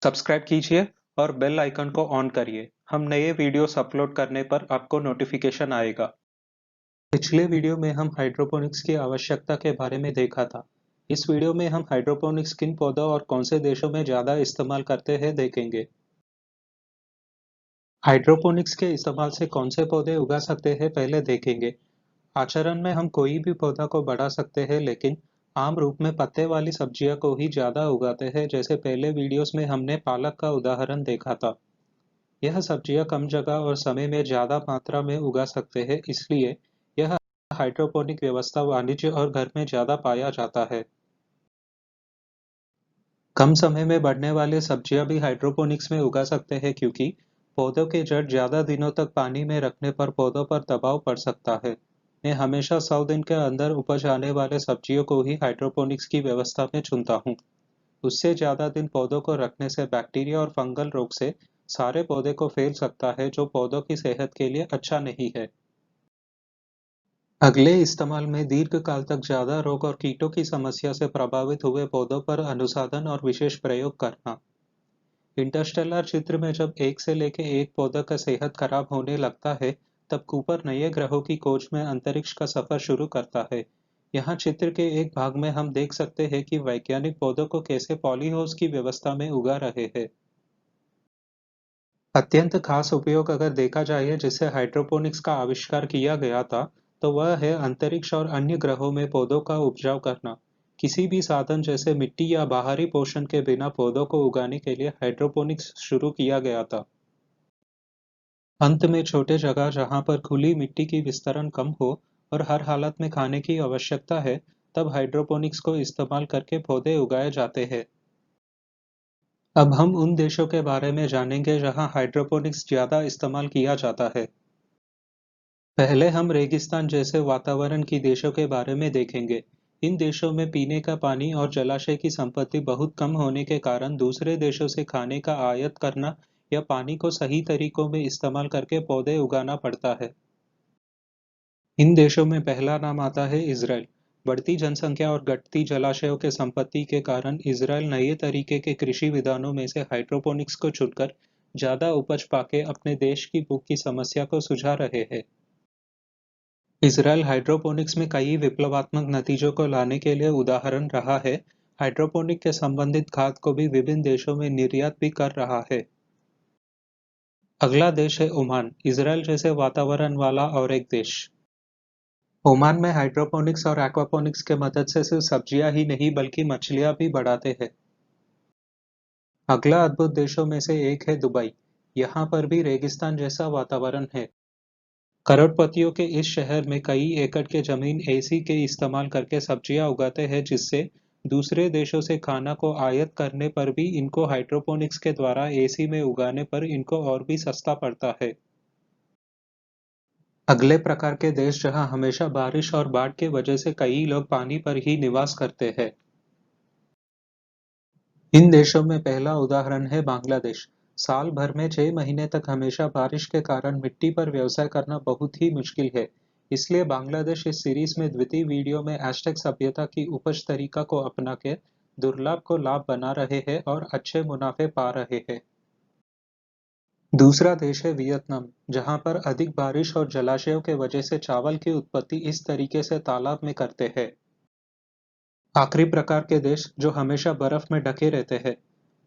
Subscribe कीजिए और bell icon को ऑन करिए। हम नए वीडियोस अपलोड करने पर आपको नोटिफिकेशन आएगा। पिछले वीडियो में हम हाइड्रोपोनिक्स की आवश्यकता के बारे में देखा था। इस वीडियो में हम हाइड्रोपोनिक्स किन पौधों और कौन से देशों में ज़्यादा इस्तेमाल करते हैं देखेंगे। हाइड्रोपोनिक्स के इस्तेमाल से कौन से पौधे उगा सकते हैं पहले देखेंगे। आचरण में हम कोई भी पौधा को बढ़ा सकते हैं, लेकिन आम रूप में पत्ते वाली सब्जियां को ही ज्यादा उगाते हैं। जैसे पहले वीडियोस में हमने पालक का उदाहरण देखा था। यह सब्जियां कम जगह और समय में ज्यादा मात्रा में उगा सकते हैं, इसलिए यह हाइड्रोपोनिक व्यवस्था वाणिज्य और घर में ज्यादा पाया जाता है। कम समय में बढ़ने वाले सब्जियां भी हाइड्रोपोनिक्स में उगा सकते हैं, क्योंकि पौधों के जड़ ज्यादा दिनों तक पानी में रखने पर पौधों पर दबाव पड़ सकता है। मैं हमेशा 100 दिन के अंदर उपज आने वाले सब्जियों को ही हाइड्रोपोनिक्स की व्यवस्था में चुनता हूँ। उससे ज्यादा दिन पौधों को रखने से बैक्टीरिया और फंगल रोग से सारे पौधे को फैल सकता है, जो पौधों की सेहत के लिए अच्छा नहीं है। अगले इस्तेमाल में दीर्घकाल तक ज्यादा रोग और कीटों की समस्या से प्रभावित हुए पौधों पर अनुसंधान और विशेष प्रयोग करना। इंटरस्टेलर चित्र में जब एक से लेके एक पौधा का सेहत खराब होने लगता है, तब कूपर नए ग्रहों की खोज में अंतरिक्ष का सफर शुरू करता है। यहाँ चित्र के एक भाग में हम देख सकते हैं कि वैज्ञानिक पौधों को कैसे पॉलीहाउस की व्यवस्था में उगा रहे हैं। अत्यंत खास उपयोग अगर देखा जाए जिससे हाइड्रोपोनिक्स का आविष्कार किया गया था, तो वह है अंतरिक्ष और अन्य ग्रहों में पौधों का उपजाऊ करना। किसी भी साधन जैसे मिट्टी या बाहरी पोषण के बिना पौधों को उगाने के लिए हाइड्रोपोनिक्स शुरू किया गया था। अंत में छोटे जगह जहां पर खुली मिट्टी की विस्तरण कम हो और हर हालत में खाने की आवश्यकता है, तब हाइड्रोपोनिक्स को इस्तेमाल करके पौधे उगाए जाते हैं। अब हम उन देशों के बारे में जानेंगे जहां हाइड्रोपोनिक्स ज्यादा इस्तेमाल किया जाता है। पहले हम रेगिस्तान जैसे वातावरण की देशों के बारे में देखेंगे। इन देशों में पीने का पानी और जलाशय की संपत्ति बहुत कम होने के कारण दूसरे देशों से खाने का आयात करना या पानी को सही तरीकों में इस्तेमाल करके पौधे उगाना पड़ता है। इन देशों में पहला नाम आता है इजराइल। बढ़ती जनसंख्या और घटती जलाशयों के संपत्ति के कारण इजराइल नए तरीके के कृषि विधानों में से हाइड्रोपोनिक्स को चुनकर ज्यादा उपज पाके अपने देश की भूख की समस्या को सुझा रहे हैं। इजराइल हाइड्रोपोनिक्स में कई विप्लवात्मक नतीजों को लाने के लिए उदाहरण रहा है। हाइड्रोपोनिक के संबंधित खाद को भी विभिन्न देशों में निर्यात भी कर रहा है। अगला देश है ओमान, इजराइल जैसे वातावरण वाला और एक देश। ओमान में हाइड्रोपोनिक्स और एक्वापोनिक्स के मदद से सिर्फ सब्जियां ही नहीं बल्कि मछलियां भी बढ़ाते हैं। अगला अद्भुत देशों में से एक है दुबई। यहाँ पर भी रेगिस्तान जैसा वातावरण है। करोड़पतियों के इस शहर में कई एकड़ के जमीन एसी के इस्तेमाल करके सब्जियां उगाते हैं, जिससे दूसरे देशों से खाना को आयात करने पर भी इनको हाइड्रोपोनिक्स के द्वारा एसी में उगाने पर इनको और भी सस्ता पड़ता है। अगले प्रकार के देश जहां हमेशा बारिश और बाढ़ की वजह से कई लोग पानी पर ही निवास करते हैं। इन देशों में पहला उदाहरण है बांग्लादेश। साल भर में 6 महीने तक हमेशा बारिश के कारण मिट्टी पर व्यवसाय करना बहुत ही मुश्किल है। इसलिए बांग्लादेश इस सीरीज में द्वितीय वीडियो में एज़टेक सभ्यता की उपज तरीका को अपना के दुर्लभ को लाभ बना रहे हैं और अच्छे मुनाफे पा रहे हैं। दूसरा देश है वियतनाम, जहां पर अधिक बारिश और जलाशयों के वजह से चावल की उत्पत्ति इस तरीके से तालाब में करते हैं। आखिरी प्रकार के देश जो हमेशा बर्फ में ढके रहते हैं।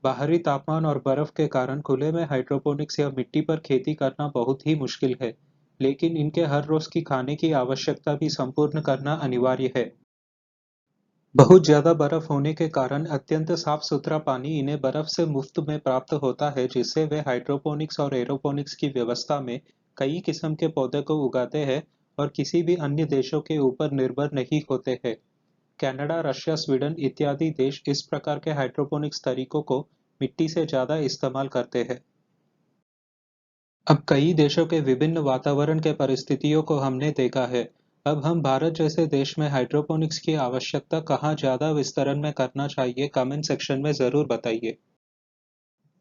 बाहरी तापमान और बर्फ के कारण खुले में हाइड्रोपोनिक्स या मिट्टी पर खेती करना बहुत ही मुश्किल है, लेकिन इनके हर रोज की खाने की आवश्यकता भी संपूर्ण करना अनिवार्य है। बहुत ज्यादा बर्फ होने के कारण अत्यंत साफ सुथरा पानी इन्हें बर्फ से मुफ्त में प्राप्त होता है, जिससे वे हाइड्रोपोनिक्स और एरोपोनिक्स की व्यवस्था में कई किस्म के पौधे को उगाते हैं और किसी भी अन्य देशों के ऊपर निर्भर नहीं होते हैं। कनाडा, रशिया, स्वीडन इत्यादि देश इस प्रकार के हाइड्रोपोनिक्स तरीकों को मिट्टी से ज्यादा इस्तेमाल करते हैं। अब कई देशों के विभिन्न वातावरण के परिस्थितियों को हमने देखा है। अब हम भारत जैसे देश में हाइड्रोपोनिक्स की आवश्यकता कहाँ ज्यादा विस्तरण में करना चाहिए, कमेंट सेक्शन में जरूर बताइए।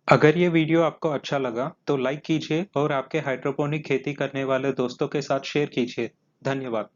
अगर ये वीडियो आपको अच्छा लगा तो लाइक कीजिए और आपके हाइड्रोपोनिक खेती करने वाले दोस्तों के साथ शेयर कीजिए। धन्यवाद।